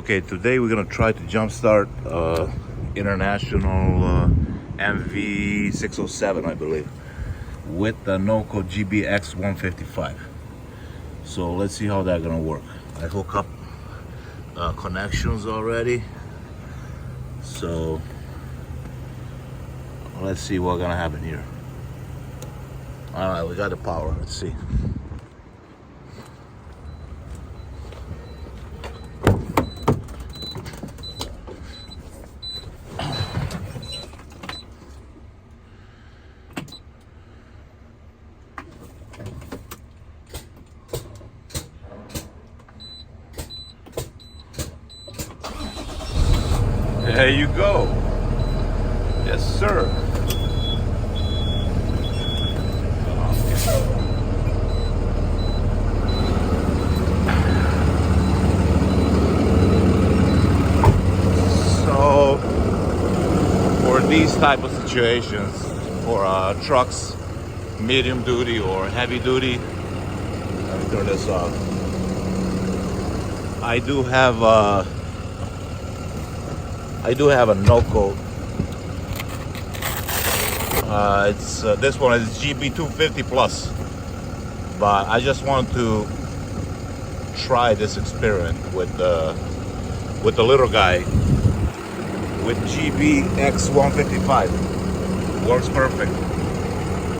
Okay, today we're gonna try to jumpstart international MV607, I believe, with the NOCO GBX 155. So let's see how that's gonna work. I hook up connections already, so let's see what's gonna happen here. All right, we got the power. Let's see. There you go. Yes, sir. So, for these type of situations, for trucks, medium duty or heavy duty, let me turn this off. I do have a NOCO. It's this one is GB250 plus, but I just want to try this experiment with the little guy with GBX 155. Works perfect.